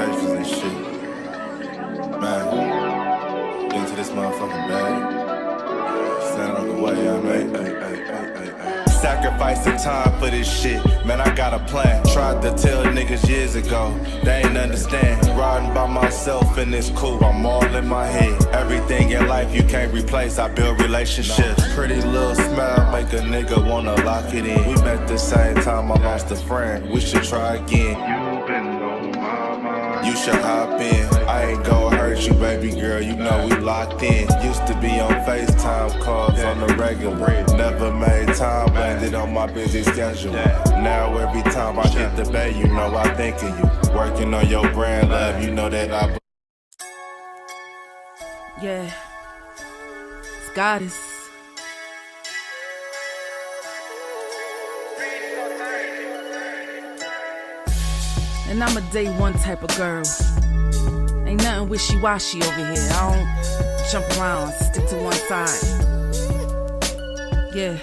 expectations and shit. Man, into this motherfucking bag. Stand on the way I made. Sacrificing time for this shit, man, I got a plan. Tried to tell niggas years ago, they ain't understand. Riding by myself and it's cool, I'm all in my head. Everything in life you can't replace, I build relationships. Pretty little smile make a nigga wanna lock it in. We met the same time I lost a friend, we should try again. You been on my mind, you should hop in. I ain't gon' hurt you, baby girl, you know we locked in. Used to be on FaceTime calls on the regular. Never made time, landed on my busy schedule. Now every time I get the bay, you know I think of you. Working on your brand, love, you know that I... Yeah, it's goddess. And I'm a day one type of girl. Ain't nothing wishy-washy over here. I don't jump around, stick to one side. Yeah,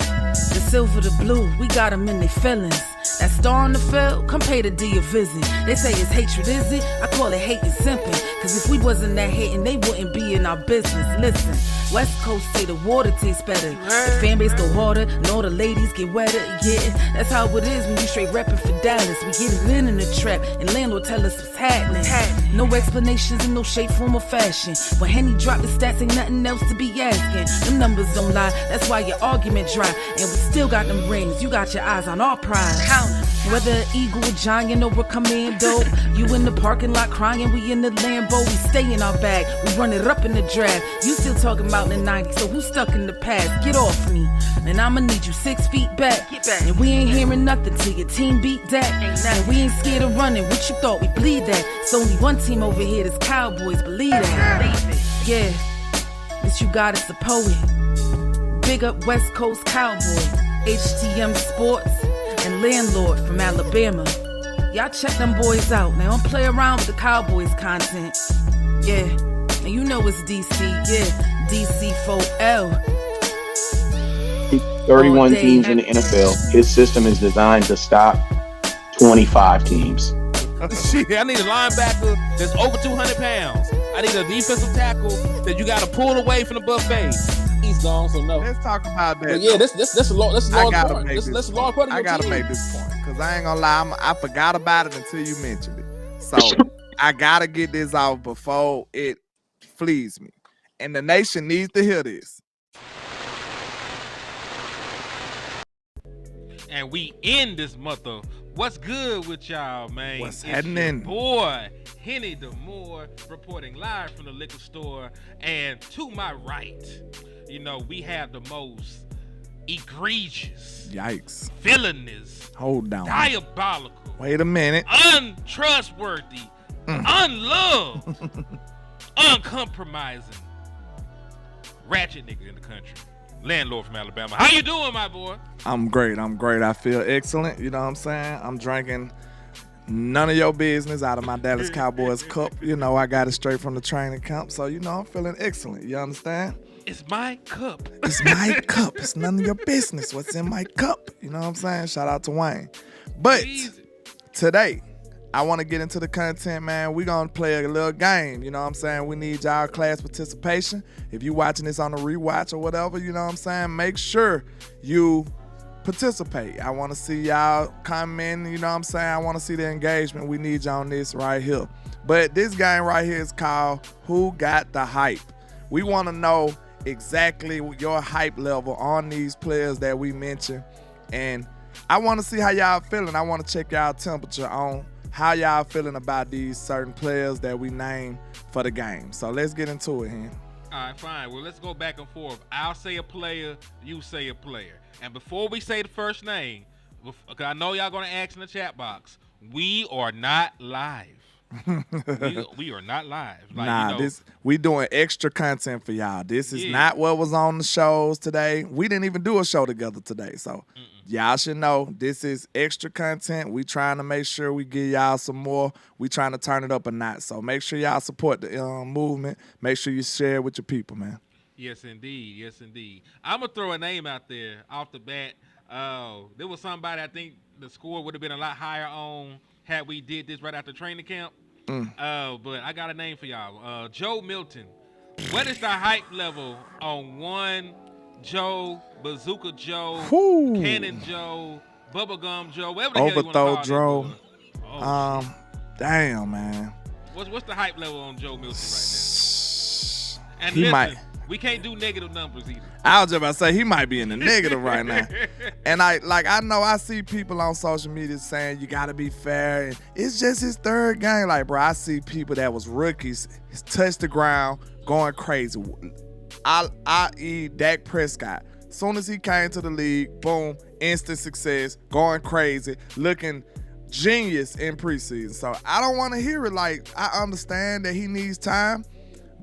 the silver, the blue, we got them in their feelings. That star on the field, come pay the D a visit. They say it's hatred, is it? I call it hate and simping. Cause if we wasn't that hating, they wouldn't be in our business. Listen, West Coast say the water tastes better. The fan base go harder, and all the ladies get wetter. Yeah, that's how it is when you straight reppin' for Dallas. We get it in the trap, and landlord tell us what's happening. No explanations in no shape, form, or fashion. When Henny drop the stats, ain't nothing else to be asking. Them numbers don't lie, that's why your argument dry. And we still got them rings, you got your eyes on our prize. Whether an eagle, a giant, or a commando, you in the parking lot crying, we in the Lambo, we stay in our bag, we run it up in the draft. You still talking about the 90s, so who's stuck in the past? Get off me, and I'ma need you 6 feet back. And we ain't hearing nothing till your team beat that. And we ain't scared of running, what you thought we bleed that? It's only one team over here, that's Cowboys, believe that. Yeah, this you got is the poet. Big up West Coast Cowboy, HTM Sports, and Landlord from Alabama. Y'all check them boys out. Now don't play around with the Cowboys content. Yeah, and you know it's DC. Yeah, DC4L. 31 teams in the NFL. His system is designed to stop 25 teams. Shit, I need a linebacker that's over 200 pounds. I need a defensive tackle that you got to pull away from the buffet. He's gone, so no. Let's talk about that. But yeah, that's a long part. I gotta make this point because I ain't gonna lie, I forgot about it until you mentioned it. So I gotta get this off before it flees me, and the nation needs to hear this. And we in this mother. What's good with y'all, man? What's it's happening? Your boy, Henny DeMoore, reporting live from the liquor store. And to my right, you know, we have the most egregious, Yikes, villainous, hold down, diabolical, wait a minute, untrustworthy, unloved, uncompromising, ratchet nigga in the country. Landlord from Alabama. How you doing, my boy? I'm great. I feel excellent. You know what I'm saying? I'm drinking none of your business out of my Dallas Cowboys cup. You know, I got it straight from the training camp. So, you know, I'm feeling excellent. You understand? It's my cup. It's my cup. It's none of your business what's in my cup. You know what I'm saying? Shout out to Wayne. But today, I want to get into the content, man. We're going to play a little game. You know what I'm saying? We need y'all class participation. If you watching this on a rewatch or whatever, you know what I'm saying? Make sure you participate. I want to see y'all comment. You know what I'm saying? I want to see the engagement. We need y'all on this right here. But this game right here is called Who Got the Hype? We want to know exactly your hype level on these players that we mentioned. And I want to see how y'all feeling. I want to check y'all temperature on how y'all feeling about these certain players that we named for the game. So let's get into it, Hen. All right, fine. Well, let's go back and forth. I'll say a player, you say a player. And before we say the first name, because I know y'all going to ask in the chat box, we are not live. we are not live. Like, nah, you know, we doing extra content for y'all. This is not what was on the shows today. We didn't even do a show together today. So y'all should know this is extra content. We trying to make sure we give y'all some more. We trying to turn it up a notch. So make sure y'all support the movement. Make sure you share it with your people, man. Yes, indeed. Yes, indeed. I'm going to throw a name out there off the bat. There was somebody I think the score would have been a lot higher on had we did this right after training camp. But I got a name for y'all. Joe Milton. What is the hype level on one Joe, Bazooka Joe, Whew. Cannon Joe, Bubblegum Joe, whatever the hell you want to Overthrow call Joe. that boy? Oh, Damn, man. what's the hype level on Joe Milton right now? And He listen, might. we can't do negative numbers either. I was just about to say he might be in the negative right now. And I know I see people on social media saying you gotta be fair and it's just his third game. Like, bro, I see people that was rookies touch the ground going crazy. I.e. Dak Prescott. Soon as he came to the league, boom, instant success, going crazy, looking genius in preseason. So I don't want to hear it. Like, I understand that he needs time.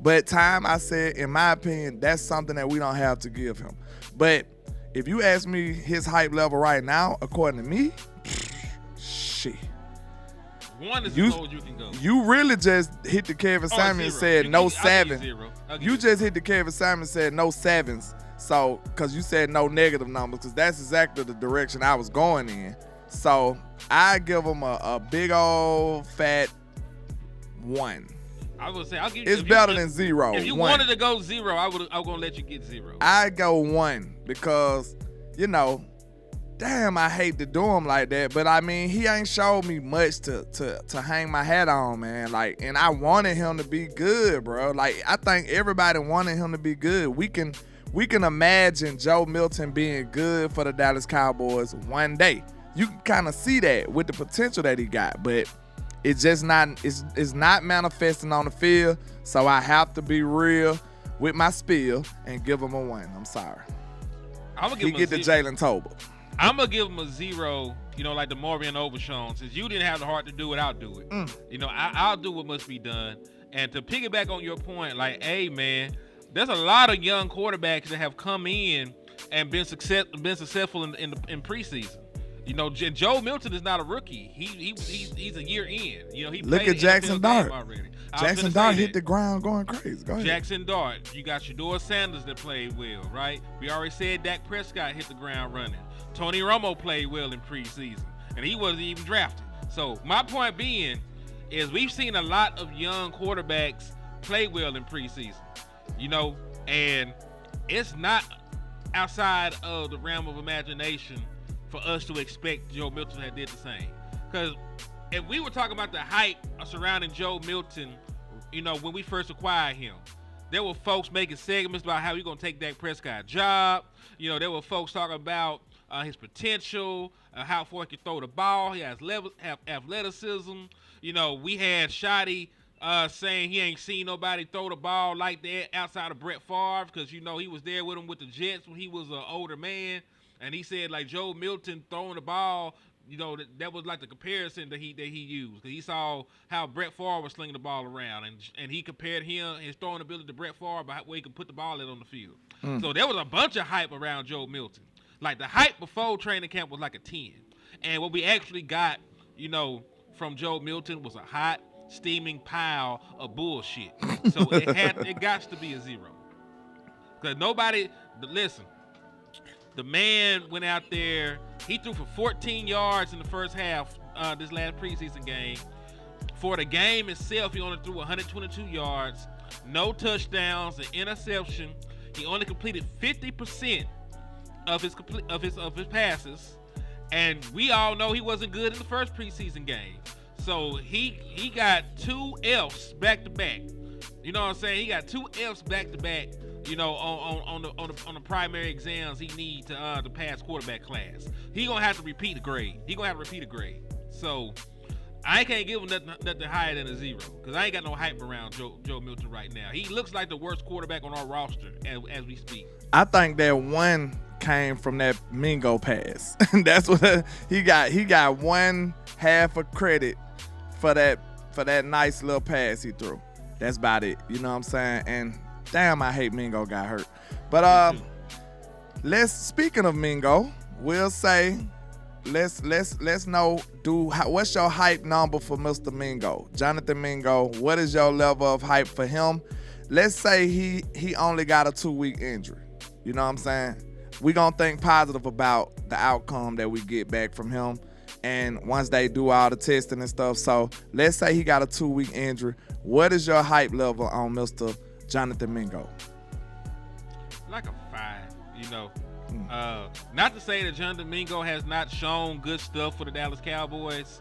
But time, I said, in my opinion, that's something that we don't have to give him. But if you ask me his hype level right now, according to me, shit. One is as low as you can go. You really just hit the Kevin Simon and said no seven. You just hit the Kevin Simon and said no sevens. So, because you said no negative numbers, because that's exactly the direction I was going in. So, I give him a big old fat 1. I would say I'll give you. It's better than 0. If you 1. wanted to go 0, I was gonna let you get 0. I go 1 because, damn, I hate to do him like that. But I mean, he ain't showed me much to hang my hat on, man. Like, and I wanted him to be good, bro. Like, I think everybody wanted him to be good. We can imagine Joe Milton being good for the Dallas Cowboys one day. You can kind of see that with the potential that he got, but it's just not. It's not manifesting on the field. So I have to be real with my spiel and give him a 1. I'm sorry. I'm gonna give he him get the Jalen Tolbert. I'm gonna give him a 0. Like the Morgan Overshawn. Since you didn't have the heart to do it, I'll do it. I'll do what must be done. And to piggyback on your point, like, hey man, there's a lot of young quarterbacks that have come in and been successful in preseason. Joe Milton is not a rookie. He's a year in. He look played at Jackson Dart already. Jackson Dart hit the ground going crazy. Go ahead. Jackson Dart. You got Shedeur Sanders that played well, right? We already said Dak Prescott hit the ground running. Tony Romo played well in preseason, and he wasn't even drafted. So my point being is we've seen a lot of young quarterbacks play well in preseason, and it's not outside of the realm of imagination for us to expect Joe Milton had did the same. Because if we were talking about the hype surrounding Joe Milton, when we first acquired him, there were folks making segments about how he's going to take Dak Prescott's job. There were folks talking about his potential, how far he can throw the ball. He has athleticism. We had Shoddy saying he ain't seen nobody throw the ball like that outside of Brett Favre because, he was there with him with the Jets when he was an older man. And he said, like, Joe Milton throwing the ball, that was like the comparison that he used. Because he saw how Brett Favre was slinging the ball around. And he compared his throwing ability to Brett Favre by where he could put the ball in on the field. So there was a bunch of hype around Joe Milton. Like, the hype before training camp was like a 10. And what we actually got, from Joe Milton was a hot, steaming pile of bullshit. So it got to be a 0. Because listen, the man went out there, he threw for 14 yards in the first half this last preseason game. For the game itself, he only threw 122 yards, no touchdowns, an interception. He only completed 50% of his passes, and we all know he wasn't good in the first preseason game. So he got 2 Fs back to back. You know what I'm saying? He got 2 Fs back to back. On the primary exams he need to pass quarterback class. He gonna have to repeat a grade. So I can't give him nothing higher than a 0 because I ain't got no hype around Joe Milton right now. He looks like the worst quarterback on our roster as we speak. I think that 1 came from that Mingo pass. That's what he got. He got 1 half of credit for that nice little pass he threw. That's about it. You know what I'm saying? And damn, I hate Mingo got hurt. But speaking of Mingo, we'll say let's know what's your hype number for Mr. Mingo? Jonathan Mingo, what is your level of hype for him? Let's say he only got a 2-week injury. You know what I'm saying? We gonna think positive about the outcome that we get back from him. And once they do all the testing and stuff, so let's say he got a 2-week injury. What is your hype level on Mr. Jonathan Mingo? Like a 5, you know. Not to say that Jonathan Mingo has not shown good stuff for the Dallas Cowboys,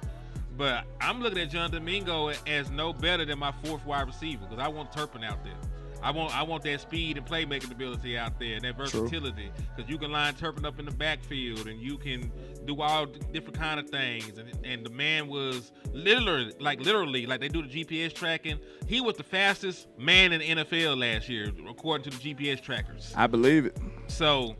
but I'm looking at Jonathan Mingo as no better than my 4th wide receiver because I want Turpin out there. I want that speed and playmaking ability out there and that versatility because you can line Turpin up in the backfield and you can do all different kind of things. And the man was literally like they do the GPS tracking. He was the fastest man in the NFL last year, according to the GPS trackers. I believe it. So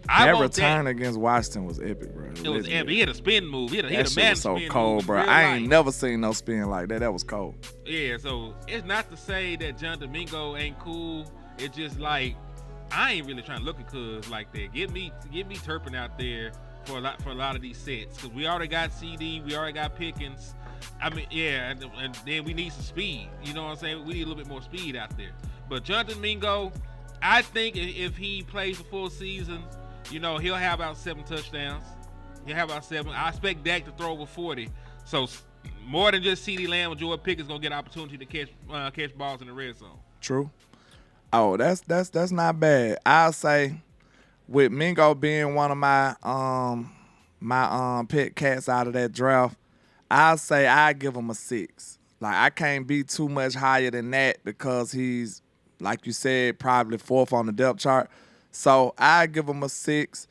that return against Washington was epic, bro. It was epic. He had a spin move. He had a man was so spin cold, move bro. I ain't never seen no spin like that. That was cold. Yeah, so it's not to say that Jonathan Mingo ain't cool. It's just like I ain't really trying to look at cuz like that. Give me Turpin out there for a lot of these sets because we already got CD, we already got Pickens. I mean, yeah, and then we need some speed. You know what I'm saying? We need a little bit more speed out there. But Jonathan Mingo, I think if he plays the full season, you know, he'll have about 7 touchdowns. He'll have about 7. I expect Dak to throw over 40. So more than just CeeDee Lamb or Jordan Pickens gonna get an opportunity to catch balls in the red zone. True. Oh, that's not bad. I'll say with Mingo being one of my pet cats out of that draft, I'll say I give him a 6. Like I can't be too much higher than that because he's, like you said, probably 4th on the depth chart. So I give him a 6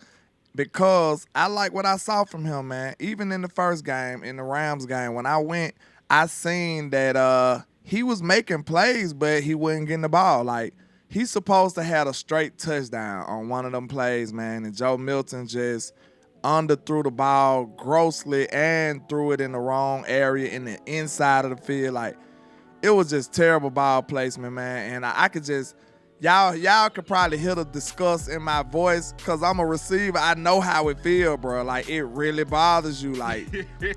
because I like what I saw from him, man. Even in the first game, in the Rams game, when I went, I seen that he was making plays, but he wasn't getting the ball. Like, he's supposed to have a straight touchdown on one of them plays, man. And Joe Milton just underthrew the ball grossly and threw it in the wrong area in the inside of the field. Like, it was just terrible ball placement, man. And I could just, y'all could probably hear the disgust in my voice because I'm a receiver. I know how it feel, bro. Like, it really bothers you. Like,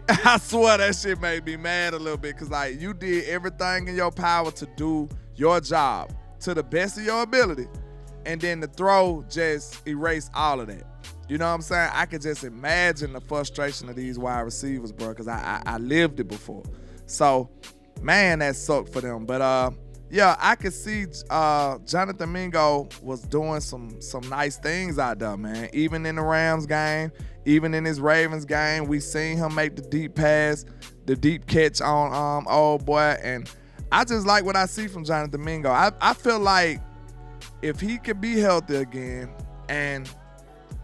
I swear that shit made me mad a little bit because, like, you did everything in your power to do your job to the best of your ability. And then the throw just erased all of that. You know what I'm saying? I could just imagine the frustration of these wide receivers, bro, because I lived it before. So, man, that sucked for them. But, yeah, I could see Jonathan Mingo was doing some nice things out there, man. Even in the Rams game, even in his Ravens game, we seen him make the deep pass, the deep catch on old boy. And I just like what I see from Jonathan Mingo. I feel like if he could be healthy again, and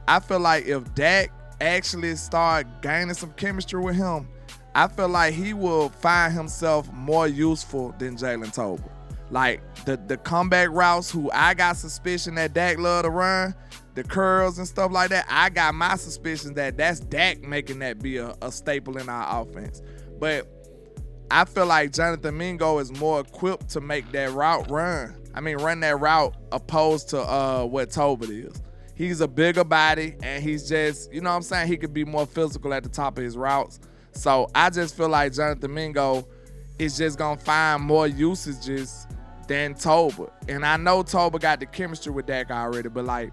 I feel like if Dak actually start gaining some chemistry with him, I feel like he will find himself more useful than Jalen Tolbert. Like, the comeback routes, who I got suspicion that Dak love to run, the curls and stuff like that, I got my suspicions that that's Dak making that be a staple in our offense. But I feel like Jonathan Mingo is more equipped to make that route run that route opposed to what Tolbert is. He's a bigger body, and he's just, you know what I'm saying, he could be more physical at the top of his routes. So I just feel like Jonathan Mingo is just going to find more usages than Tolbert. And I know Tolbert got the chemistry with Dak already, but, like,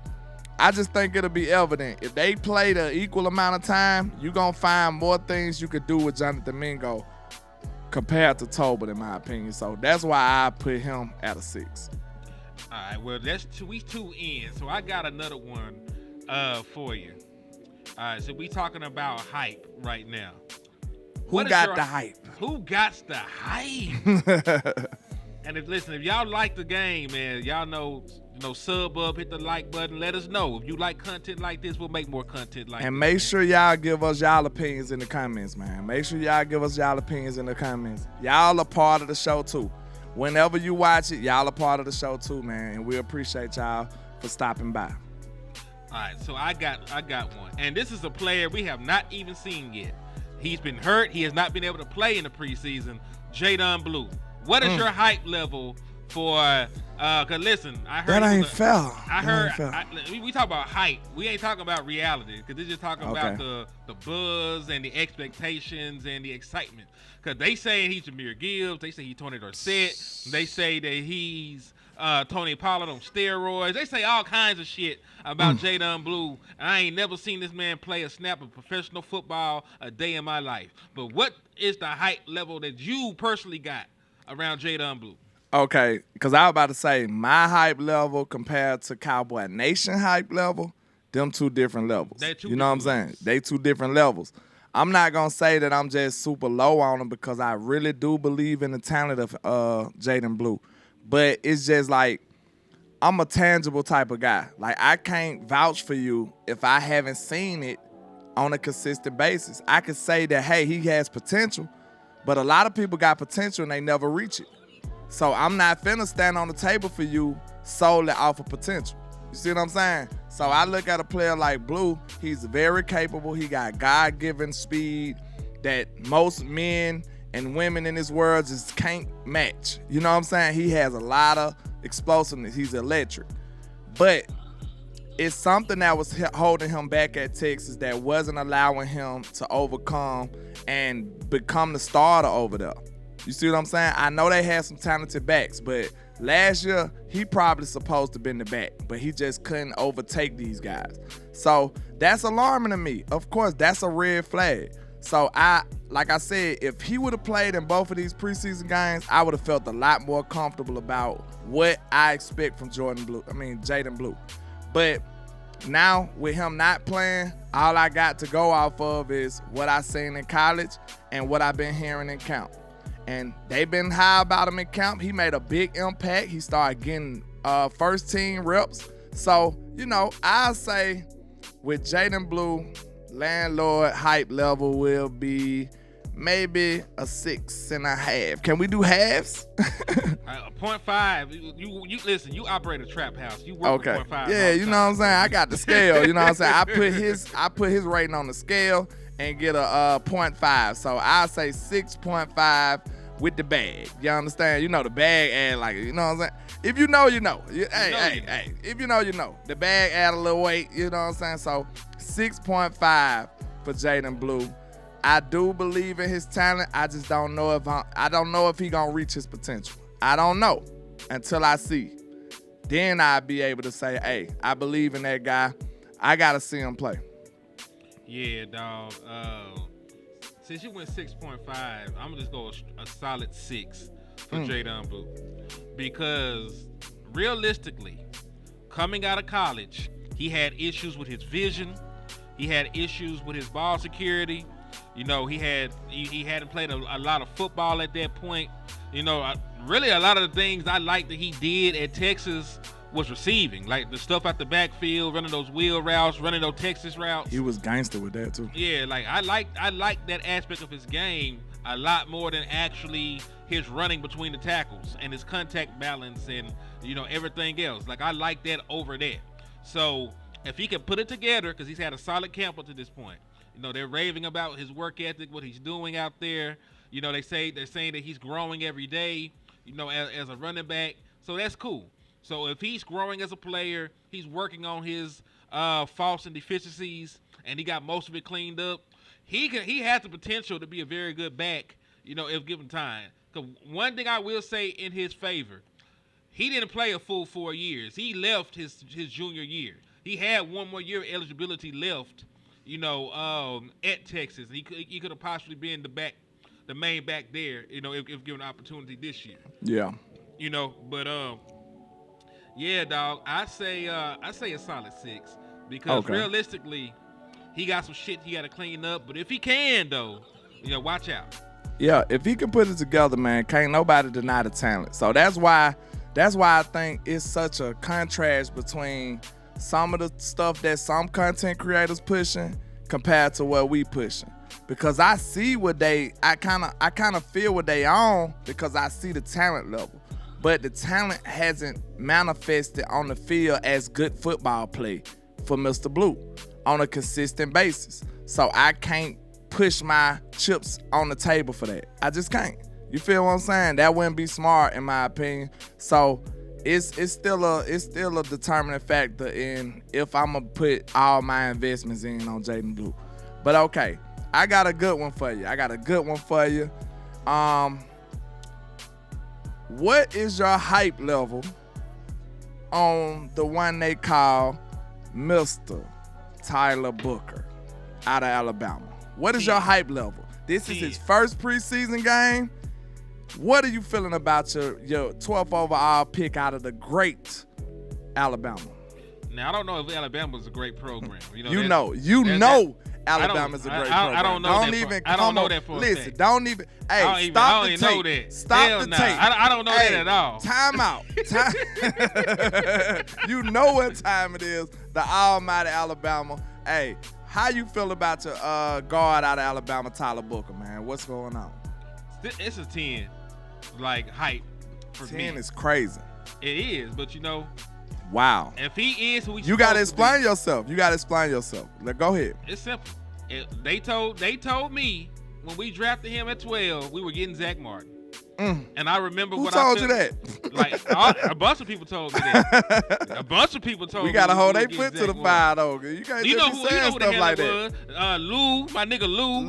I just think it'll be evident. If they play the equal amount of time, you're going to find more things you could do with Jonathan Mingo compared to Tolbert, in my opinion. So that's why I put him at a 6. All right, well, we 2 in, so I got another one for you. All right, so we talking about hype right now. Who got the hype? Who got the hype? And if y'all like the game, man, y'all know, sub up, hit the like button, let us know. If you like content like this, we'll make more content like this. And make sure y'all give us y'all opinions in the comments, man. Make sure y'all give us y'all opinions in the comments. Y'all are part of the show, too. Whenever you watch it, y'all are part of the show, too, man. And we appreciate y'all for stopping by. All right, so I got one. And this is a player we have not even seen yet. He's been hurt. He has not been able to play in the preseason. Jaydon Blue. What is your hype level for? Cause listen, I heard that ain't fair. We talk about hype. We ain't talking about reality. Cause they're just talking about the buzz and the expectations and the excitement. Cause they saying he's Jahmyr Gibbs. They say he's Tony Dorsett. They say that he's Tony Pollard on steroids. They say all kinds of shit about Jaydon Blue. I ain't never seen this man play a snap of professional football a day in my life. But what is the hype level that you personally got around Jaydon Blue? Okay, because I was about to say my hype level compared to Cowboy Nation hype level, them two different levels. You know what I'm saying? They two different levels. I'm not going to say that I'm just super low on them because I really do believe in the talent of Jaydon Blue. But it's just like I'm a tangible type of guy. Like I can't vouch for you if I haven't seen it on a consistent basis. I could say that, hey, he has potential, but a lot of people got potential and they never reach it. So I'm not finna stand on the table for you solely off of potential. You see what I'm saying? So I look at a player like Blue. He's very capable. He got God-given speed that most men and women in this world just can't match. You know what I'm saying? He has a lot of explosiveness. He's electric. But it's something that was holding him back at Texas that wasn't allowing him to overcome and become the starter over there. You see what I'm saying? I know they had some talented backs, but last year, he probably supposed to have been the back, but he just couldn't overtake these guys. So that's alarming to me. Of course, that's a red flag. So like I said, if he would have played in both of these preseason games, I would have felt a lot more comfortable about what I expect from Jaydon Blue. But now with him not playing, all I got to go off of is what I seen in college and what I've been hearing in camp. And they've been high about him in camp. He made a big impact. He started getting first team reps. So, I'll say with Jaydon Blue, landlord hype level will be maybe a 6.5. Can we do halves? 0.5. You listen, you operate a trap house. You work with 0.5. Yeah, you know what I'm saying? I got the scale. You know what I'm saying? I put his rating on the scale and get a 0.5. So I'll say 6.5 with the bag. You understand? The bag add like, you know what I'm saying? If you know, you know. Hey. If you know, you know. The bag add a little weight, you know what I'm saying? So 6.5 for Jaydon Blue. I do believe in his talent. I just don't know if he gonna reach his potential. I don't know until I see. Then I'll be able to say, hey, I believe in that guy. I gotta see him play. Yeah, dog. Since you went 6.5, I'm gonna just go a solid 6 for Jaydon Blue. Because realistically, coming out of college, he had issues with his vision. He had issues with his ball security. He hadn't played a lot of football at that point. Really a lot of the things I liked that he did at Texas was receiving, like the stuff out the backfield, running those wheel routes, running those Texas routes. He was gangster with that too. Yeah, like I like that aspect of his game a lot more than actually his running between the tackles and his contact balance and everything else. Like I like that over that. So if he can put it together, because he's had a solid camp up to this point. They're raving about his work ethic, what he's doing out there. They're saying that he's growing every day, as a running back. So that's cool. So if he's growing as a player, he's working on his faults and deficiencies, and he got most of it cleaned up. He has the potential to be a very good back, if given time. Because one thing I will say in his favor, he didn't play a full 4 years. He left his junior year. He had one more year of eligibility left, at Texas. He could have possibly been the main back there, if given an opportunity this year. Yeah. But yeah, dog. I say a solid 6 because realistically, he got some shit he got to clean up. But if he can, though, watch out. Yeah, if he can put it together, man, can't nobody deny the talent. So that's why I think it's such a contrast between some of the stuff that some content creators pushing compared to what we pushing. Because I see I kind of feel what they on because I see the talent level. But the talent hasn't manifested on the field as good football play for Mr. Blue on a consistent basis. So I can't push my chips on the table for that. I just can't. You feel what I'm saying? That wouldn't be smart in my opinion. So it's still a determining factor in if I'm gonna put all my investments in on Jaydon Blue. But okay, I got a good one for you. What is your hype level on the one they call Mr. Tyler Booker out of Alabama? What is your hype level? This is his first preseason game. What are you feeling about your 12th overall pick out of the great Alabama? Now, I don't know if Alabama's a great program. Alabama's a great program. I don't know I don't know that for a Listen, fact. don't even. Hey, stop the tape. Know that. Stop the tape. I don't know that at all. Time out. You know what time it is. The almighty Alabama. Hey, how you feel about your guard out of Alabama, Tyler Booker, man? What's going on? It's a 10, like, hype for 10 me. is crazy. It is, but Wow. if he is who he's You got to supposed to be, explain yourself. You got to explain yourself. Go ahead. it's simple. They told me when we drafted him at 12, we were getting Zach Martin. And I remember Who what told I you felt, that? Like, a bunch of people told me that. A bunch of people told me. We got to hold they their foot to the fire, though. You can't You know just who, be saying who the stuff hell like it that. was? Lou, my nigga Lou.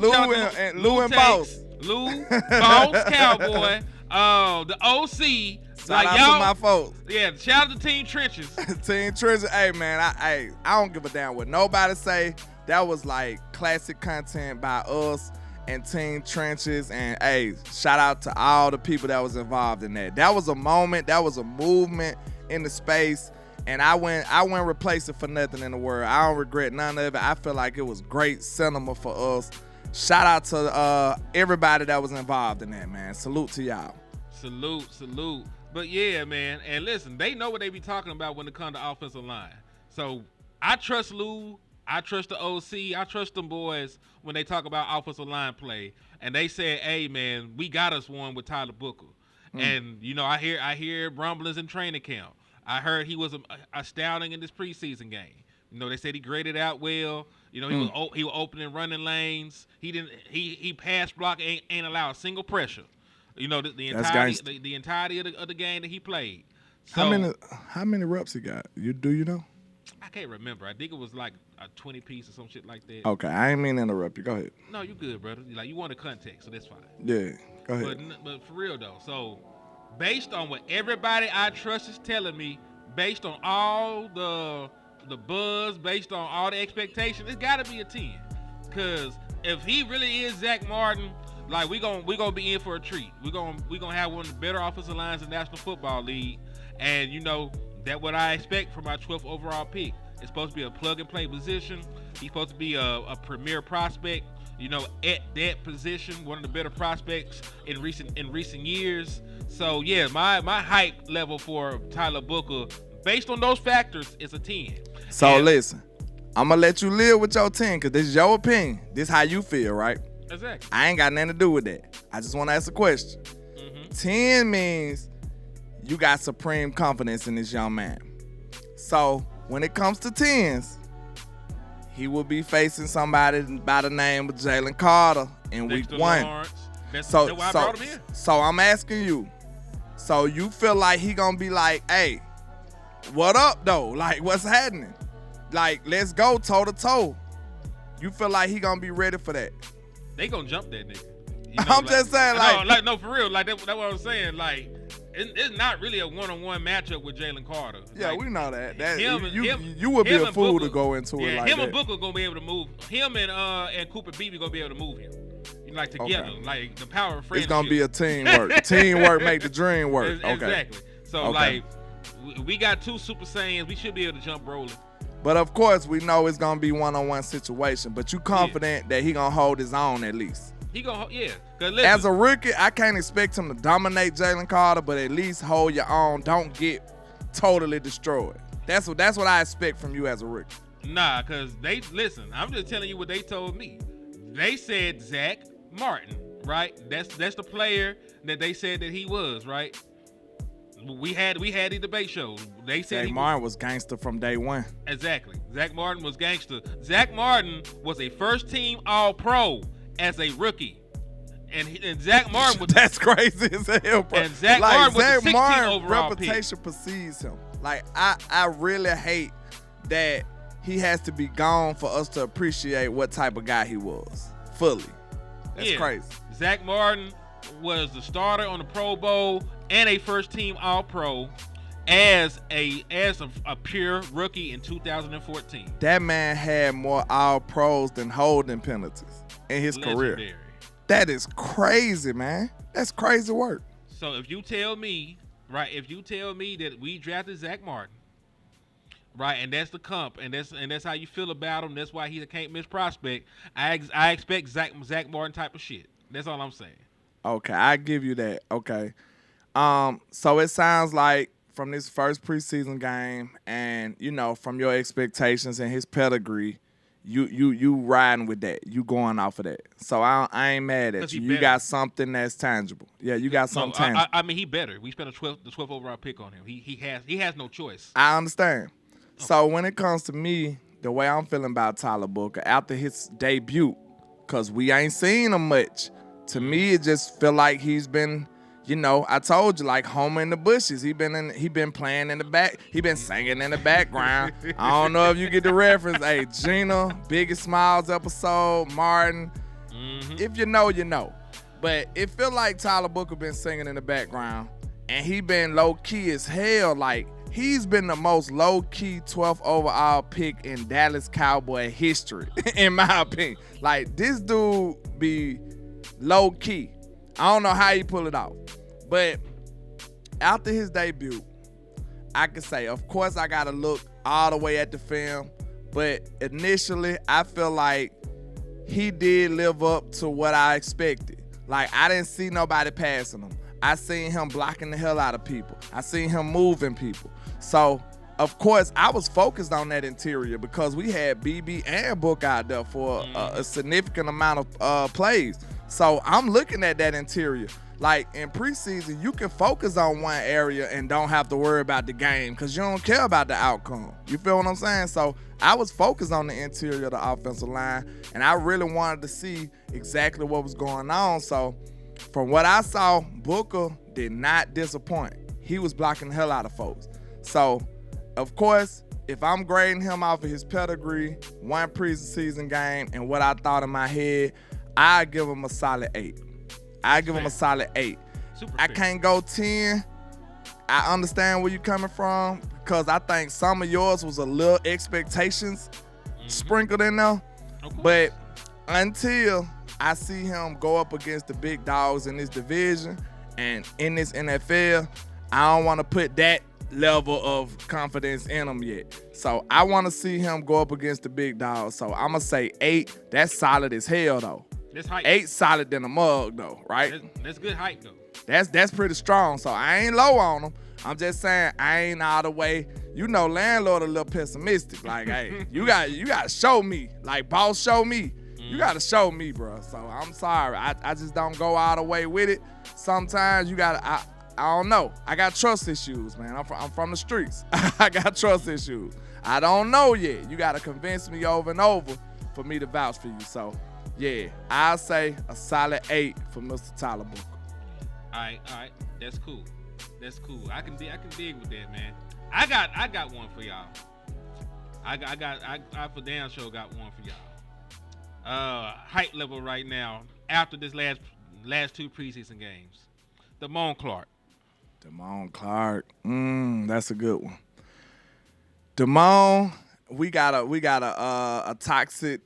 Lou and Boss. Lou, Boss, Cowboy, the OC. Shout out to my folks. Yeah, shout out to Team Trenches. Team Trenches. Hey, man, I don't give a damn what nobody say. That was like classic content by us and Team Trenches. And, hey, shout out to all the people that was involved in that. That was a moment. That was a movement in the space. And I wouldn't replace it for nothing in the world. I don't regret none of it. I feel like it was great cinema for us. Shout out to everybody that was involved in that, man. Salute to y'all. Salute. But yeah, man. And listen, they know what they be talking about when it comes to offensive line. So I trust Lou. I trust the OC. I trust them boys when they talk about offensive line play. And they said, hey, man, we got us one with Tyler Booker. And, I hear rumblings in training camp. I heard he was astounding in this preseason game. They said he graded out well. He was opening running lanes. He pass block ain't allowed a single pressure. The entirety of the game that he played. So, how many reps he got? Do you know? I can't remember. I think it was like a 20 piece or some shit like that. Okay, I ain't mean to interrupt you. Go ahead. No, you good, brother. Like, you want the context, so that's fine. Yeah, go ahead. But for real though, so based on what everybody I trust is telling me, based on all the buzz, based on all the expectations, it's got to be a 10. Because if he really is Zach Martin, like we gonna be in for a treat. We gonna have one of the better offensive lines in the National Football League, and that's what I expect from our 12th overall pick. It's supposed to be a plug-and-play position. He's supposed to be a premier prospect, at that position, one of the better prospects in recent years. So, yeah, my hype level for Tyler Booker, based on those factors, is a 10. So, listen, I'm going to let you live with your 10 because this is your opinion. This is how you feel, right? Exactly. I ain't got nothing to do with that. I just want to ask a question. 10 means you got supreme confidence in this young man. So when it comes to 10s, he will be facing somebody by the name of Jalen Carter in week 1. That's why I brought him in. So I'm asking you. So you feel like he gonna be like, hey, what up though? Like, what's happening? Like, let's go toe to toe. You feel like he gonna be ready for that? They gonna jump that nigga. I'm just saying, no, for real. Like that's what I'm saying. Like, it's not really a one-on-one matchup with Jalen Carter. Yeah, like, we know that. You would be a fool to go into it like that. Him and Booker gonna be able to move. Him and Cooper Beebe gonna be able to move him. Like together, Okay. Like the power of friendship. It's gonna be a teamwork. Teamwork make the dream work. Okay. Exactly. So Okay. like, we got 2 Super Saiyans. We should be able to jump rolling. But of course, we know it's gonna be one-on-one situation. But you confident that he gonna hold his own at least? He gonna, yeah. As a rookie, I can't expect him to dominate Jalen Carter, but at least hold your own. Don't get totally destroyed. That's what I expect from you as a rookie. Nah, because I'm just telling you what they told me. They said Zach Martin, right? That's the player that they said that he was, right? We had the debate show. They said Zach Martin was gangster from day one. Exactly. Zach Martin was gangster. Zach Martin was a first-team All-Pro as a rookie. And Zach Martin was that's crazy as hell, bro. And Zach Martin was Zach the 16th Martin overall reputation precedes him. Like I really hate that he has to be gone for us to appreciate what type of guy he was fully. That's crazy. Zach Martin was the starter on the Pro Bowl and a first-team All-Pro. as a pure rookie in 2014. That man had more all pros than Holden penalties in his career. Legendary. That is crazy, man. That's crazy work. So if you tell me that we drafted Zach Martin, right, and that's the comp, and that's how you feel about him, that's why he's a can't miss prospect, I expect Zach Martin type of shit. That's all I'm saying. Okay, I give you that. Okay. So it sounds like from this first preseason game and, from your expectations and his pedigree, you riding with that. You going off of that. So I ain't mad at you. You got something that's tangible. Yeah, you got something tangible. I mean, he better. We spent the 12th overall pick on him. He has no choice. I understand. Okay. So when it comes to me, the way I'm feeling about Tyler Booker after his debut, because we ain't seen him much, to me it just feel like he's been, I told you, like Homer in the bushes. He been playing in the back. He been singing in the background. I don't know if you get the reference. Hey, Gina, Biggest Smiles episode, Martin. Mm-hmm. If you know, you know. But it feel like Tyler Booker been singing in the background, and he been low key as hell. Like he's been the most low key 12th overall pick in Dallas Cowboy history, in my opinion. Like this dude be low key. I don't know how he pull it off. But after his debut, I could say, of course, I got to look all the way at the film. But initially, I feel like he did live up to what I expected. Like, I didn't see nobody passing him. I seen him blocking the hell out of people. I seen him moving people. So, of course, I was focused on that interior because we had BB and Book out there for a significant amount of plays. So, I'm looking at that interior. Like, in preseason, you can focus on one area and don't have to worry about the game because you don't care about the outcome. You feel what I'm saying? So, I was focused on the interior of the offensive line, and I really wanted to see exactly what was going on. So, from what I saw, Booker did not disappoint. He was blocking the hell out of folks. So, of course, if I'm grading him off of his pedigree, one preseason game, and what I thought in my head, I give him a solid 8. I give him a solid 8. I can't go 10. I understand where you're coming from because I think some of yours was a little expectations sprinkled in there. But until I see him go up against the big dogs in this division and in this NFL, I don't want to put that level of confidence in him yet. So I want to see him go up against the big dogs. So I'm going to say 8. That's solid as hell, though. That's hype. 8 solid than a mug, though, right? That's good hype, though. That's pretty strong. So I ain't low on him. I'm just saying I ain't all the way. Landlord a little pessimistic. Like, hey, you got to show me. Like, boss, show me. You got to show me, bro. So I'm sorry. I just don't go all the way with it. Sometimes you got to, I don't know. I got trust issues, man. I'm from the streets. I got trust issues. I don't know yet. You got to convince me over and over for me to vouch for you. So, yeah, I'll say a solid 8 for Mr. Tyler Booker. All right, that's cool. I can dig with that, man. I got one for y'all. I for damn sure got one for y'all. Hype level right now after this last 2 preseason games. Damone Clark. That's a good one. Damone, we got a toxic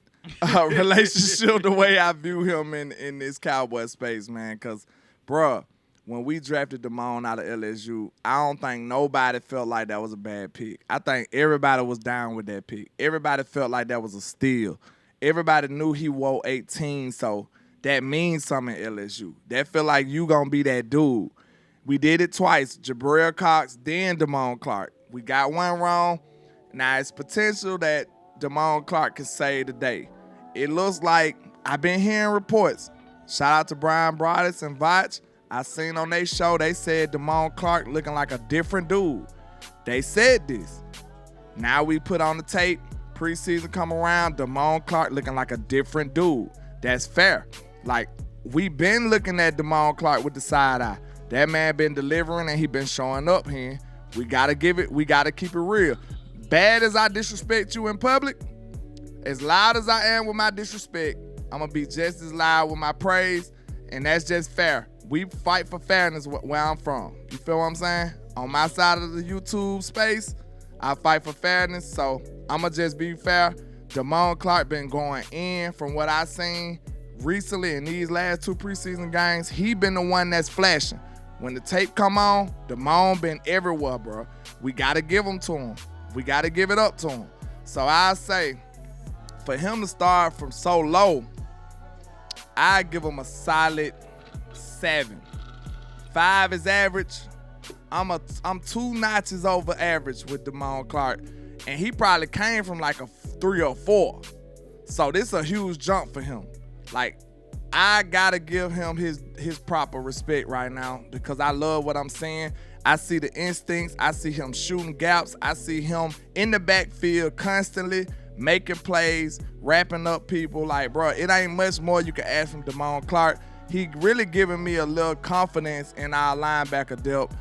relationship the way I view him in this Cowboy space, man. Cause, bruh, when we drafted Damone out of LSU, I don't think nobody felt like that was a bad pick. I think everybody was down with that pick. Everybody felt like that was a steal. Everybody knew he wore 18, so that means something in LSU. That feel like you gonna be that dude. We did it twice, Jabril Cox, then Damone Clark. We got one wrong. Now it's potential that Damone Clark could save the day. It looks like I've been hearing reports. Shout out to Brian Broaddus and Vach. I seen on their show, they said Damone Clark looking like a different dude. They said this. Now we put on the tape, preseason come around, Damone Clark looking like a different dude. That's fair. Like, we been looking at Damone Clark with the side eye. That man been delivering and he been showing up here. We gotta keep it real. Bad as I disrespect you in public, as loud as I am with my disrespect, I'm gonna be just as loud with my praise, and that's just fair. We fight for fairness where I'm from. You feel what I'm saying? on my side of the YouTube space, I fight for fairness. So I'ma just be fair. Damone Clark been going in from what I seen recently in these last 2 preseason games. He been the one that's flashing. When the tape come on, Damone been everywhere, bro. We gotta give him to him. We gotta give it up to him. So I say, for him to start from so low, I give him a solid 7. 5 is average. I'm 2 notches over average with Damone Clark, and he probably came from like a 3 or 4. So this is a huge jump for him. Like, I gotta give him his proper respect right now because I love what I'm seeing. I see the instincts. I see him shooting gaps. I see him in the backfield constantly making plays, wrapping up people. Like, bro, it ain't much more you can ask from Damone Clark. He really giving me a little confidence in our linebacker depth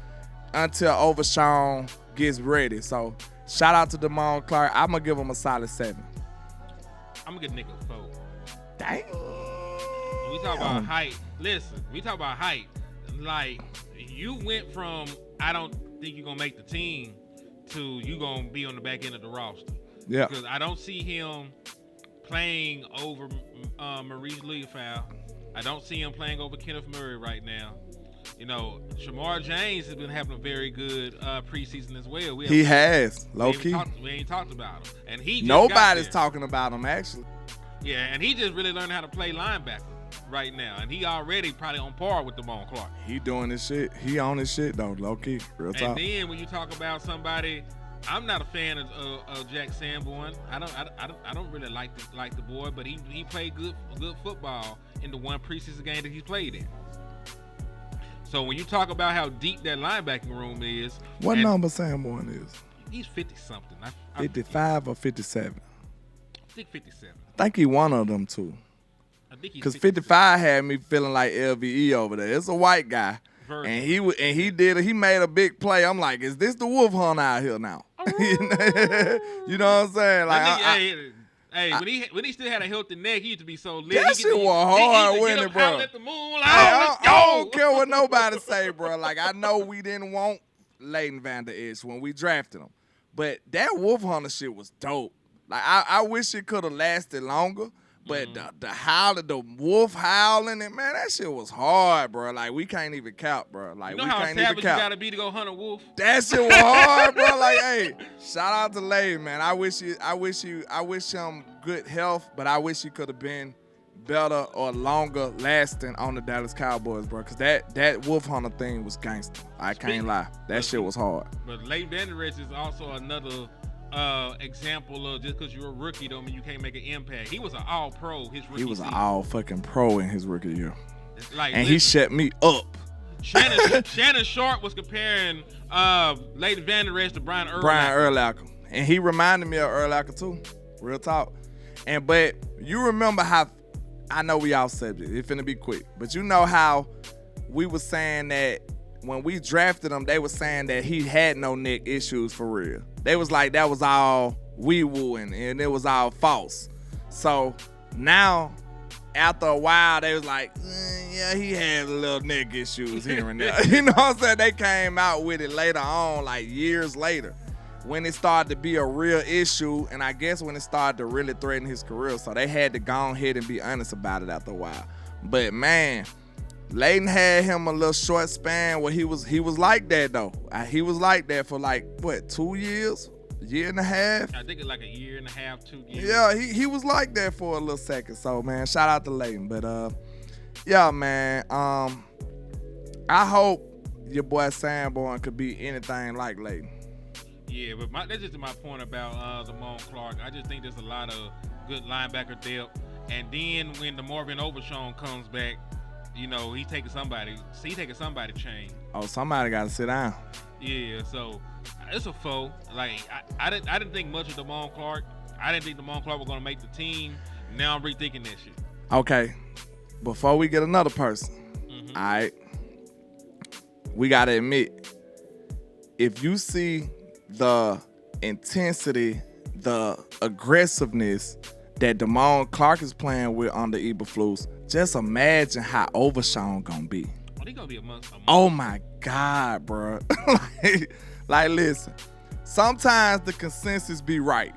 until Overshawn gets ready. So, shout out to Damone Clark. I'm going to give him a solid 7. I'm going to get nigga 4. Dang. We talk about height. Listen, we talk about height. Like, you went from, I don't think you're going to make the team, to you going to be on the back end of the roster. Yeah. Because I don't see him playing over Maurice Leafau. I don't see him playing over Kenneth Murray right now. You know, Shamar James has been having a very good preseason as well. He has, low-key. We ain't talked about him. And he just Nobody's talking about him, actually. Yeah, and he just really learned how to play linebacker right now. And he already probably on par with Damone Clark. He doing his shit. He on his shit, though, low-key. Real talk. And then when you talk about somebody, I'm not a fan of Jack Sanborn. I don't really like the boy, but he played good football in the 1 preseason game that he played in. So when you talk about how deep that linebacking room is, what number Sanborn is? He's 50-something. 55 or 57? I think 57. I think he one of them too. I think he's because 55 had me feeling like LVE over there. It's a white guy, and he made a big play. I'm like, is this the Wolf Hunt out here now? You know what I'm saying? Like, when he still had a healthy neck, he used to be so lit. That shit was hard winning, bro. At the moon, I don't care what nobody say, bro. Like, I know we didn't want Leighton Vander Esch when we drafted him, but that Wolf Hunter shit was dope. Like, I wish it could have lasted longer, but the wolf howling, and man, that shit was hard, bro. Like, we can't even count, bro. Like, you know we how can't even savage count. you gotta be to go hunt a wolf? That shit was hard, bro. Like, hey, shout out to Leighton, man. I wish him good health, but I wish he could have been better or longer lasting on the Dallas Cowboys, bro. Cause that Wolf Hunter thing was gangster. I can't lie. That shit was hard. But Leighton Vander Esch is also another example of just because you're a rookie don't mean you can't make an impact. He was an all-pro his rookie He was an season. all-fucking pro in his rookie year. Like, and he shut me up. Shannon Sharp was comparing Leighton Vander Esch to Brian Urlacher. And he reminded me of Urlacher too. Real talk. But you remember how, I know we off subject, it's finna be quick, but you know how we was saying that when we drafted him, they was saying that he had no neck issues for real. They was like, that was all wee-woo and it was all false. So now, after a while, they was like, yeah, he had a little neck issues here and there. You know what I'm saying? They came out with it later on, like years later, when it started to be a real issue, and I guess when it started to really threaten his career. So they had to go ahead and be honest about it after a while. But man, Leighton had him a little short span where he was like that though. He was like that for like, what, 2 years? A year and a half? I think it's like a year and a half, 2 years. Yeah, he was like that for a little second. So man, shout out to Leighton. But yeah, man. I hope your boy Sanborn could be anything like Leighton. Yeah, but that's just my point about Damone Clark. I just think there's a lot of good linebacker depth. And then when the Marvin Overshawn comes back, you know, he taking somebody chain. Oh, somebody got to sit down. Yeah, so it's a foe. Like, I didn't think much of Damone Clark. I didn't think Damone Clark was going to make the team. Now I'm rethinking that shit. Okay, before we get another person, all right, we got to admit, if you see the intensity, the aggressiveness that Damone Clark is playing with on the Eberflus, just imagine how Overshawn gonna be. Oh, he gonna be a month. Oh my God, bro. like, listen. Sometimes the consensus be right.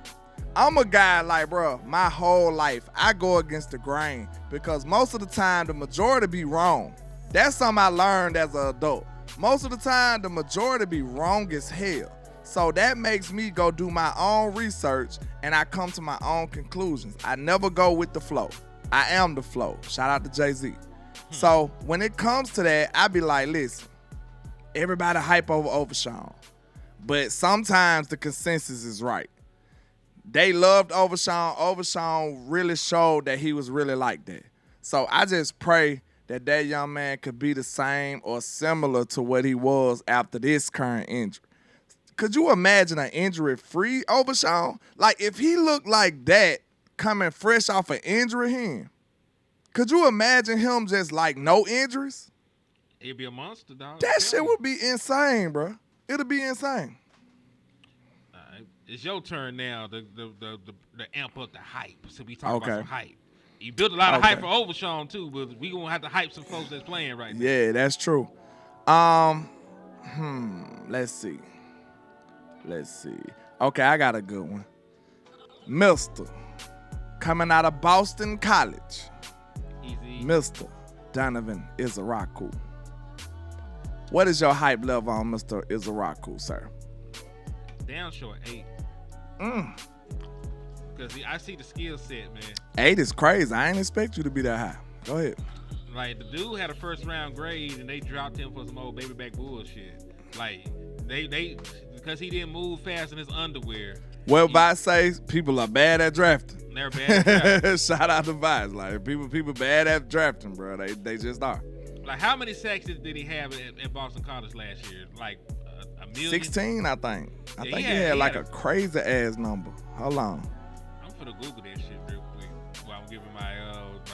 I'm a guy like, bro, my whole life, I go against the grain because most of the time, the majority be wrong. That's something I learned as an adult. Most of the time, the majority be wrong as hell. So that makes me go do my own research and I come to my own conclusions. I never go with the flow. I am the flow. Shout out to Jay-Z. So when it comes to that, I be like, listen, everybody hype over Overshawn. But sometimes the consensus is right. They loved Overshawn. Overshawn really showed that he was really like that. So I just pray that young man could be the same or similar to what he was after this current injury. Could you imagine an injury-free Overshawn? Like, if he looked like that coming fresh off an injury, could you imagine him just like no injuries? He'd be a monster, dog. That shit would be insane, bro. It'll be insane. It's your turn now to amp up the hype. So we talk about some hype. You built a lot of hype for Overshawn too, but we gonna have to hype some folks that's playing right now. Yeah, that's true. Let's see. Okay, I got a good one. Mr. Coming out of Boston College. Easy. Mr. Donovan Isaraku. What is your hype level on Mr. Isaraku, sir? Down short 8. Because I see the skill set, man. 8 is crazy. I ain't expect you to be that high. Go ahead. Like, the dude had a first-round grade, and they dropped him for some old baby back bullshit. Like, they because he didn't move fast in his underwear. Well, Vice says people are bad at drafting. They're bad at drafting. Shout out to Vice. Like, people bad at drafting, bro. They just are. Like, how many sacks did he have at Boston College last year? Like, a million? 16, I think. I think he he had like had a crazy ass number. Hold on. I'm finna Google that shit real quick while I'm giving my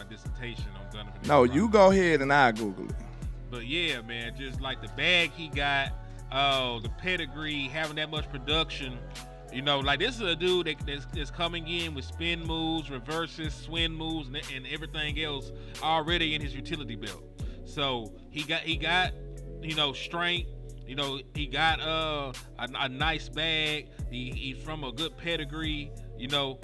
dissertation on Donovan. No, you go ahead and I'll Google it. But yeah, man, just like the bag he got, the pedigree, having that much production. You know, like, this is a dude that's coming in with spin moves, reverses, swing moves, and everything else already in his utility belt. So he got you know, strength. You know, he got a nice bag. He's from a good pedigree. You know,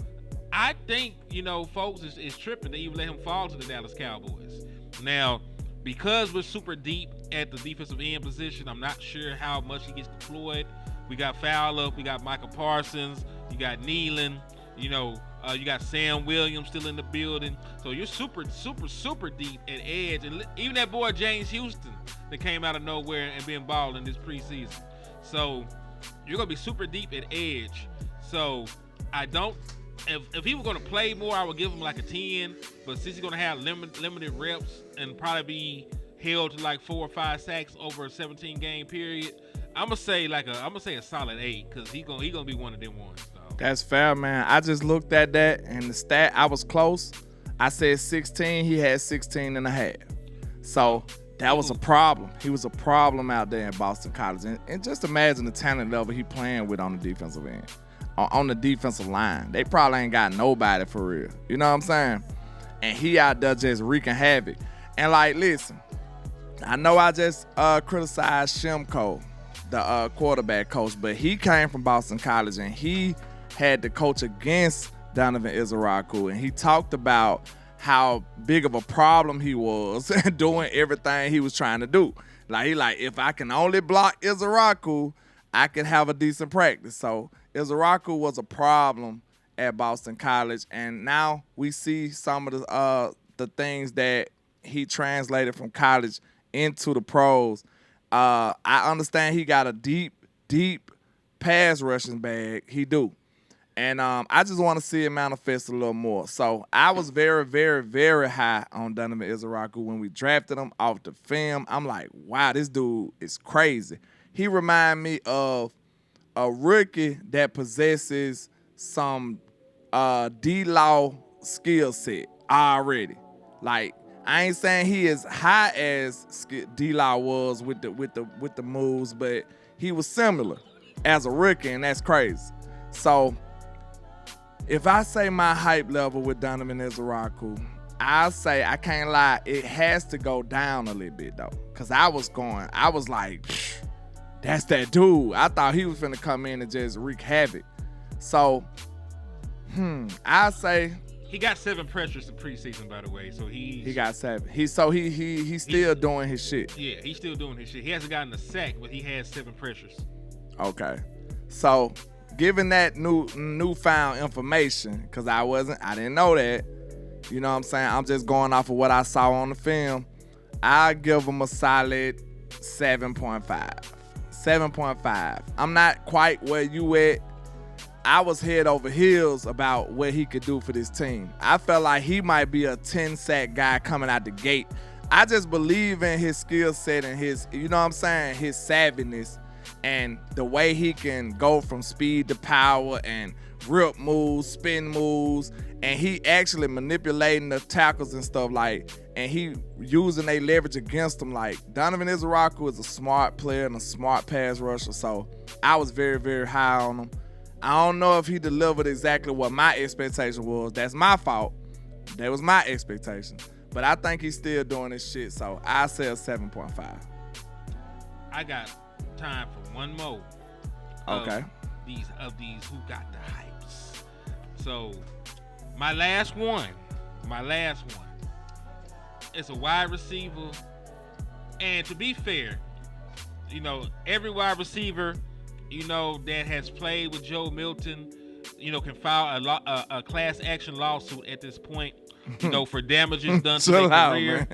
I think, you know, folks is tripping to even let him fall to the Dallas Cowboys. Now, because we're super deep at the defensive end position, I'm not sure how much he gets deployed. We got Fowler, we got Michael Parsons, you got Nealon, you know, you got Sam Williams still in the building. So you're super deep at edge. And even that boy James Houston that came out of nowhere and been balling this preseason. So you're going to be super deep at edge. So I don't, if he was going to play more, I would give him like a 10. But since he's going to have limited reps and probably be held to like 4 or 5 sacks over a 17-game period, I'm gonna say a solid 8 because he gonna be one of them ones. So. That's fair, man. I just looked at that and the stat, I was close. I said 16. He had 16 and a half. So that was a problem. He was a problem out there in Boston College. And just imagine the talent level he playing with on the defensive end, on the defensive line. They probably ain't got nobody for real. You know what I'm saying? And he out there just wreaking havoc. And like, listen, I know I just criticized Shimko, the quarterback coach, but he came from Boston College and he had to coach against Donovan Isaraku, and he talked about how big of a problem he was doing everything he was trying to do. Like, if I can only block Isaraku, I can have a decent practice. So Isaraku was a problem at Boston College, and now we see some of the things that he translated from college into the pros. I understand he got a deep pass rushing bag. He do. And I just want to see it manifest a little more. So I was very, very, very high on Donovan Isaraku when we drafted him off the film. I'm like, wow, this dude is crazy. He remind me of a rookie that possesses some D-Law skill set already. Like, I ain't saying he as high as D-Law was with the moves, but he was similar as a rookie, and that's crazy. So if I say my hype level with Donovan Isaraku, I'll say, I can't lie, it has to go down a little bit though, Cause I was like, that's that dude. I thought he was finna come in and just wreak havoc. So, I say he got 7 pressures in preseason, by the way. So he got 7. He's still doing his shit. Yeah, he's still doing his shit. He hasn't gotten a sack, but he has 7 pressures. Okay. So, given that newfound information, because I didn't know that, you know what I'm saying? I'm just going off of what I saw on the film. I give him a solid 7.5. 7.5. I'm not quite where you at. I was head over heels about what he could do for this team. I felt like he might be a 10-sack guy coming out the gate. I just believe in his skill set and his, you know what I'm saying, his savviness and the way he can go from speed to power and rip moves, spin moves, and he actually manipulating the tackles and stuff like, and he using their leverage against them. Like, Donovan Isaraku is a smart player and a smart pass rusher, so I was very, very high on him. I don't know if he delivered exactly what my expectation was. That's my fault. That was my expectation. But I think he's still doing his shit, so I say a 7.5. I got time for one more. Okay. These who got the hypes. So my last one is a wide receiver. And to be fair, you know, every wide receiver, you know, that has played with Joe Milton, you know, can file a class action lawsuit at this point, you know, for damages done to their career.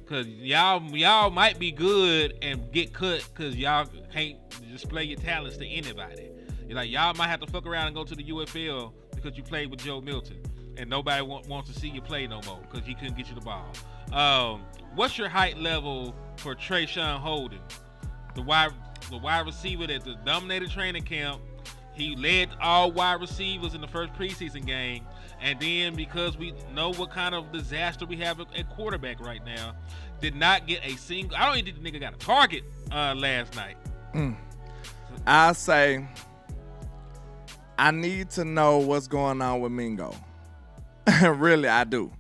Cause y'all might be good and get cut because y'all can't display your talents to anybody. You're like, y'all might have to fuck around and go to the UFL because you played with Joe Milton and nobody wants to see you play no more because he couldn't get you the ball. What's your height level for Trayshawn Holden, the wide receiver that dominated training camp? He led all wide receivers in the first preseason game. And then because we know what kind of disaster we have at quarterback right now, did not get a single. I don't even think the nigga got a target last night. I say I need to know what's going on with Mingo. Really, I do.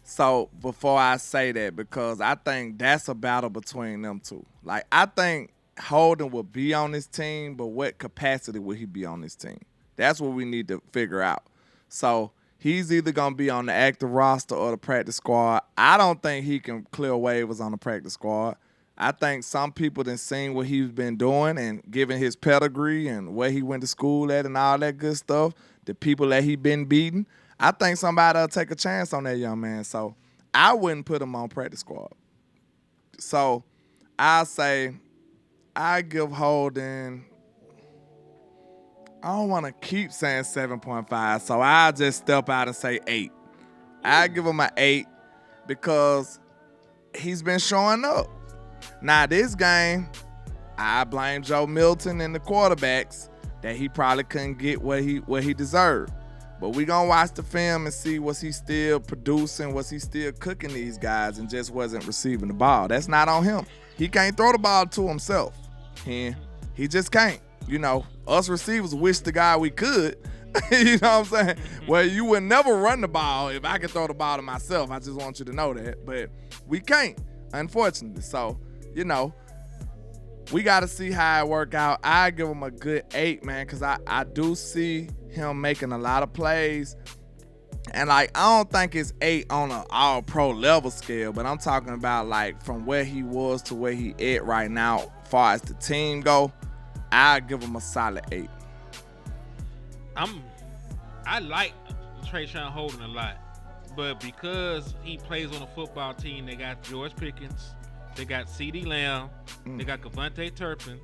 So before I say that, because I think that's a battle between them two. Like, I think Holden will be on this team, but what capacity will he be on this team? That's what we need to figure out. So he's either going to be on the active roster or the practice squad. I don't think he can clear waivers on the practice squad. I think some people done seen what he's been doing and given his pedigree and where he went to school at and all that good stuff, the people that he been beating. I think somebody will take a chance on that young man. So I wouldn't put him on practice squad. So I say I give Holden, I don't want to keep saying 7.5, so I'll just step out and say 8. I give him an 8 because he's been showing up. Now, this game, I blame Joe Milton and the quarterbacks that he probably couldn't get what he deserved. But we going to watch the film and see was he still producing, was he still cooking these guys and just wasn't receiving the ball. That's not on him. He can't throw the ball to himself. He just can't. You know, us receivers wish the guy we could. You know what I'm saying? Well, you would never run the ball if I could throw the ball to myself. I just want you to know that. But we can't, unfortunately. So, you know, we got to see how it work out. I give him a good 8, man, because I do see him making a lot of plays. And, like, I don't think it's 8 on an all-pro level scale, but I'm talking about, like, from where he was to where he at right now, as far as the team go, I give him a solid 8. I like Trayshawn Holden a lot, but because he plays on a football team, they got George Pickens, they got CeeDee Lamb, they got Kevontae Turpin,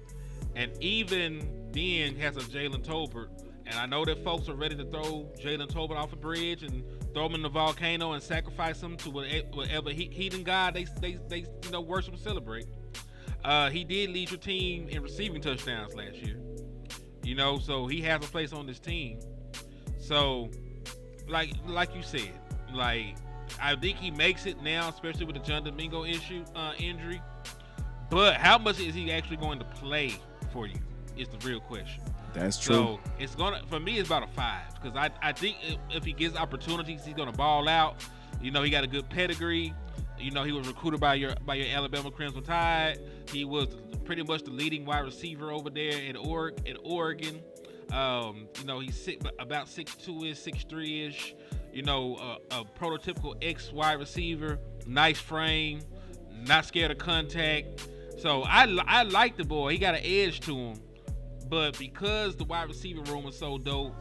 and even then has a Jalen Tolbert. And I know that folks are ready to throw Jalen Tolbert off a bridge and throw him in the volcano and sacrifice him to whatever heathen god they you know, worship and celebrate. He did lead your team in receiving touchdowns last year. You know, so he has a place on this team. So, like you said, like, I think he makes it now, especially with the John Domingo injury. But how much is he actually going to play for you is the real question. That's true. So it's for me, it's about a 5 because I think if he gets opportunities, he's gonna ball out. You know, he got a good pedigree. You know, he was recruited by your Alabama Crimson Tide. He was pretty much the leading wide receiver over there in Oregon. You know, he's about 6'2-ish, 6'3-ish. You know, a prototypical wide receiver. Nice frame, not scared of contact. So I like the boy. He got an edge to him. But because the wide receiver room is so dope,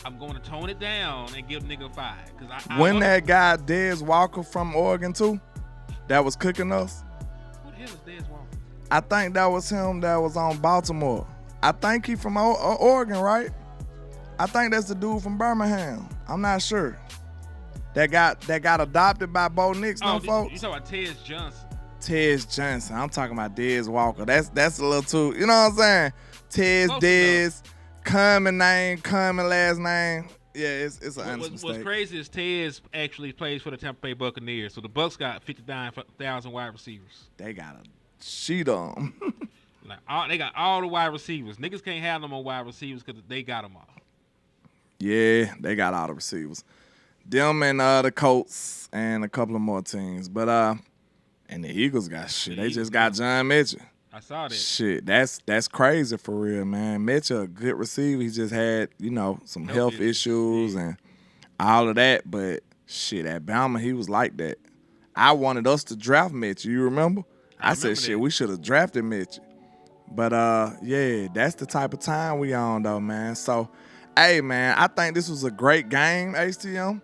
I'm going to tone it down and give nigga 5. When that guy Dez Walker from Oregon too, that was cooking us. Who the hell is Dez Walker? I think that was him that was on Baltimore. I think he from Oregon, right? I think that's the dude from Birmingham. I'm not sure. That got adopted by Bo Nix, no folks. You talking about Tez Johnson? Tez Johnson. I'm talking about Dez Walker. That's a little too. You know what I'm saying? Tez, Dez, common name, common last name. Yeah, it's an honest mistake. What's crazy is Tez actually plays for the Tampa Bay Buccaneers. So the Bucs got 59,000 wide receivers. They got a sheet on them. They got all the wide receivers. Niggas can't have no more wide receivers because they got them all. Yeah, they got all the receivers. Them and the Colts and a couple of more teams. But and the Eagles got shit. They just got John Mitchell. I saw that. Shit, that's crazy for real, man. Mitchell, a good receiver. He just had, you know, some health issues and all of that. But shit, at Bama, he was like that. I wanted us to draft Mitchell. You remember? I said, shit, we should have drafted Mitchell. But yeah, that's the type of time we on though, man. So, hey, man, I think this was a great game, HTM.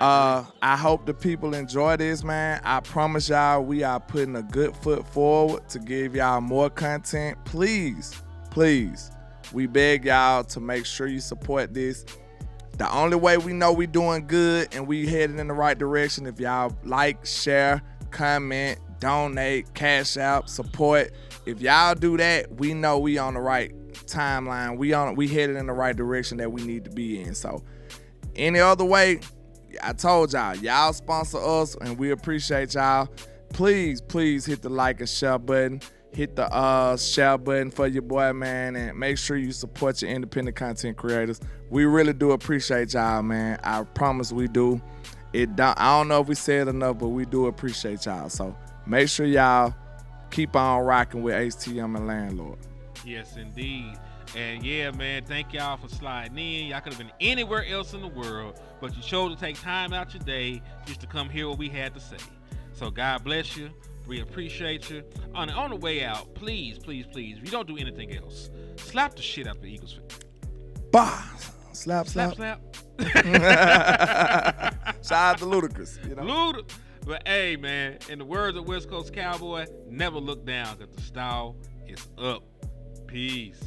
I hope the people enjoy this, man. I promise y'all we are putting a good foot forward to give y'all more content. Please, we beg y'all to make sure you support this. The only way we know we doing good and we headed in the right direction if y'all like, share, comment, donate, cash out, support. If y'all do that, we know we on the right timeline. We headed in the right direction that we need to be in. So any other way, I told y'all sponsor us and we appreciate y'all. Please hit the like and share button. Hit the share button for your boy, man, and make sure you support your independent content creators. We really do appreciate y'all, man. I promise we do. I don't know if we said enough, but we do appreciate y'all. So make sure y'all keep on rocking with HTM and Landlord. Yes, indeed. And yeah, man, thank y'all for sliding in. Y'all could have been anywhere else in the world, but you chose to take time out your day just to come hear what we had to say. So God bless you. We appreciate you. On the way out, please, if you don't do anything else, slap the shit out of the Eagles fan. Bah! Slap. Slap. Shout out to Ludacris. You know? But hey, man, in the words of West Coast Cowboy, never look down because the style is up. Peace.